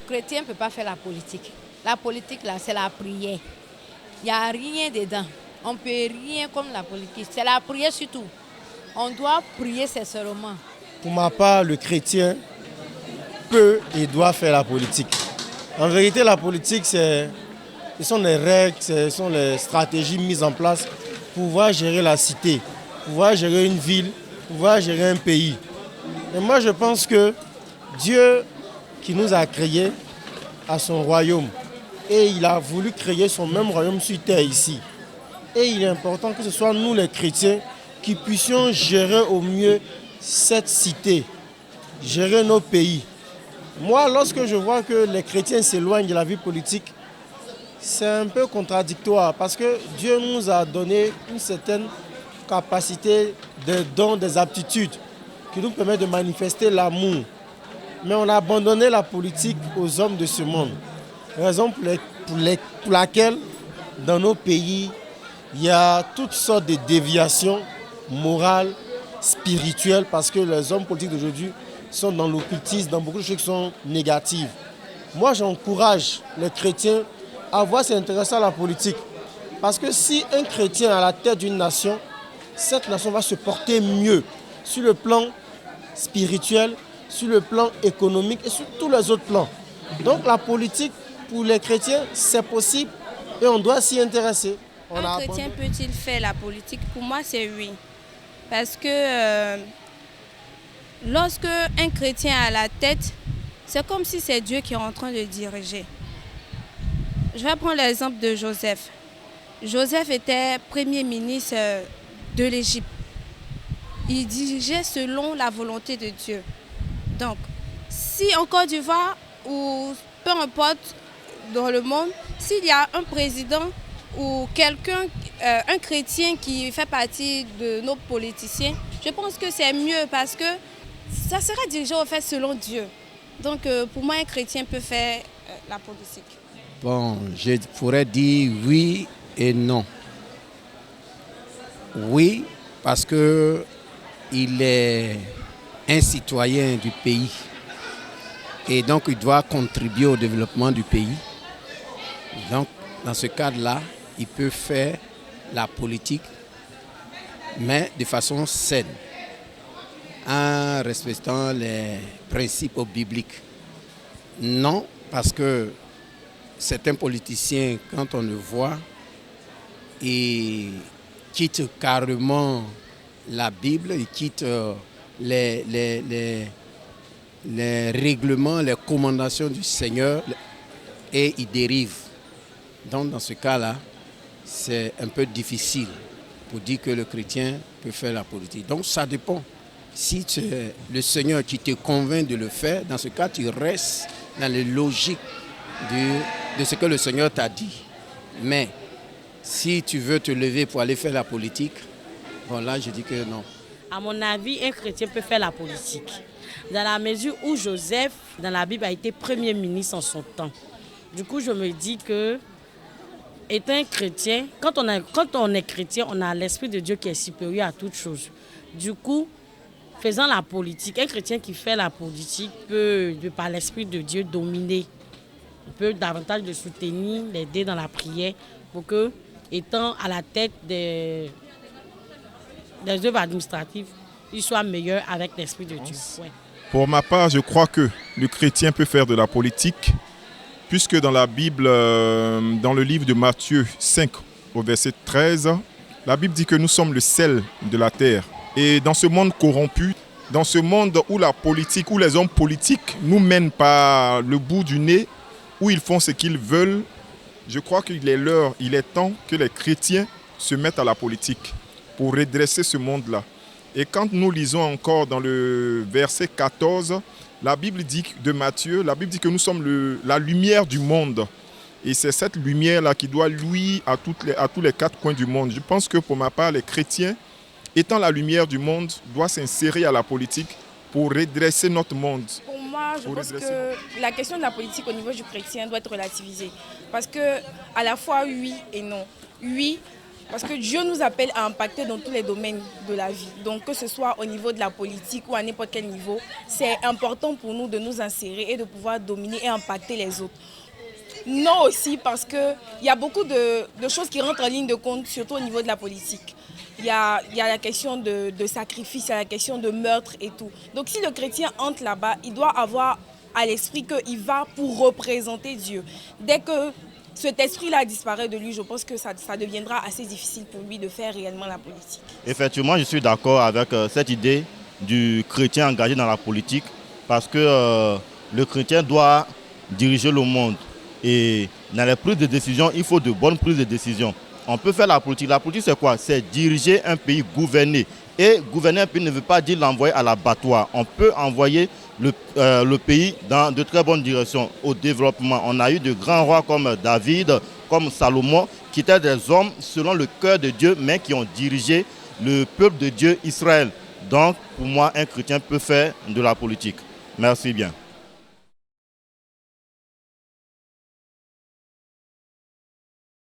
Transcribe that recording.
chrétien ne peut pas faire la politique. La politique, là, c'est la prière. Il n'y a rien dedans. On ne peut rien comme la politique. C'est la prière surtout. On doit prier sincèrement. Pour ma part, le chrétien peut et doit faire la politique. En vérité, la politique, ce sont les règles, ce sont les stratégies mises en place pour pouvoir gérer la cité, pouvoir gérer une ville, pouvoir gérer un pays. Et moi, je pense que Dieu qui nous a créés a son royaume. Et il a voulu créer son même royaume sur terre ici. Et il est important que ce soit nous les chrétiens qui puissions gérer au mieux cette cité, gérer nos pays. Moi, lorsque je vois que les chrétiens s'éloignent de la vie politique, c'est un peu contradictoire parce que Dieu nous a donné une certaine capacité, des dons, des aptitudes qui nous permettent de manifester l'amour. Mais on a abandonné la politique aux hommes de ce monde. Raison pour laquelle dans nos pays, il y a toutes sortes de déviations morales, spirituelles, parce que les hommes politiques d'aujourd'hui sont dans l'occultisme, dans beaucoup de choses qui sont négatives. Moi, j'encourage les chrétiens à voir s'intéresser à la politique. Parce que si un chrétien est à la tête d'une nation, cette nation va se porter mieux sur le plan spirituel, sur le plan économique et sur tous les autres plans. Donc la politique, pour les chrétiens, c'est possible et on doit s'y intéresser. Un chrétien peut-il faire la politique? Pour moi, c'est oui. Parce que lorsque un chrétien est à la tête, c'est comme si c'est Dieu qui est en train de diriger. Je vais prendre l'exemple de Joseph. Joseph était premier ministre de l'Égypte. Il dirigeait selon la volonté de Dieu. Donc, si en Côte d'Ivoire ou peu importe dans le monde, s'il y a un président ou quelqu'un, un chrétien qui fait partie de nos politiciens, je pense que c'est mieux parce que ça sera dirigé au fait selon Dieu. Donc pour moi, un chrétien peut faire la politique. Bon, je pourrais dire oui et non. Oui, parce qu'il est un citoyen du pays et donc il doit contribuer au développement du pays. Donc, dans ce cadre-là, il peut faire la politique, mais de façon saine, en respectant les principes bibliques. Non, parce que certains politiciens, quand on le voit, ils quittent carrément la Bible, ils quittent les règlements, les recommandations du Seigneur et ils dérivent. Donc dans ce cas-là, c'est un peu difficile pour dire que le chrétien peut faire la politique. Donc ça dépend. Si c'est le Seigneur qui te convainc de le faire, dans ce cas, tu restes dans les logiques de ce que le Seigneur t'a dit. Mais si tu veux te lever pour aller faire la politique, bon là, je dis que non. À mon avis, un chrétien peut faire la politique. Dans la mesure où Joseph, dans la Bible, a été premier ministre en son temps. Du coup, je me dis que, étant un chrétien, quand on est chrétien, on a l'Esprit de Dieu qui est supérieur à toute chose. Du coup, faisant la politique, un chrétien qui fait la politique peut, par l'Esprit de Dieu, dominer. Il peut davantage le soutenir, l'aider dans la prière pour que, étant à la tête des œuvres administratives, il soit meilleur avec l'Esprit de Dieu. Ouais. Pour ma part, je crois que le chrétien peut faire de la politique, puisque dans la Bible, dans le livre de Matthieu 5, au verset 13, la Bible dit que nous sommes le sel de la terre. Et dans ce monde corrompu, dans ce monde où la politique, où les hommes politiques nous mènent par le bout du nez, où ils font ce qu'ils veulent, je crois qu'il est temps que les chrétiens se mettent à la politique pour redresser ce monde-là. Et quand nous lisons encore dans le verset 14, la Bible dit de Matthieu, la Bible dit que nous sommes la lumière du monde. Et c'est cette lumière-là qui doit luire à tous les quatre coins du monde. Je pense que pour ma part, les chrétiens, étant la lumière du monde, doivent s'insérer à la politique pour redresser notre monde. Pour moi, je pense que la question de la politique au niveau du chrétien doit être relativisée. Parce que à la fois oui et non. Oui, Parce que Dieu nous appelle à impacter dans tous les domaines de la vie. Donc que ce soit au niveau de la politique ou à n'importe quel niveau, c'est important pour nous de nous insérer et de pouvoir dominer et impacter les autres. Non aussi parce qu'il y a beaucoup de choses qui rentrent en ligne de compte, surtout au niveau de la politique. Il y a la question de sacrifice, il y a la question de meurtre et tout. Donc si le chrétien entre là-bas, il doit avoir à l'esprit qu'il va pour représenter Dieu. Dès que cet esprit-là disparaît de lui, je pense que ça deviendra assez difficile pour lui de faire réellement la politique. Effectivement, je suis d'accord avec cette idée du chrétien engagé dans la politique parce que le chrétien doit diriger le monde. Et dans les prises de décision, il faut de bonnes prises de décision. On peut faire la politique. La politique, c'est quoi? C'est diriger un pays, gouverner. Et gouverner un pays ne veut pas dire l'envoyer à l'abattoir. On peut envoyer le pays dans de très bonnes directions au développement. On a eu de grands rois comme David, comme Salomon, qui étaient des hommes selon le cœur de Dieu, mais qui ont dirigé le peuple de Dieu, Israël. Donc, pour moi, un chrétien peut faire de la politique. Merci bien.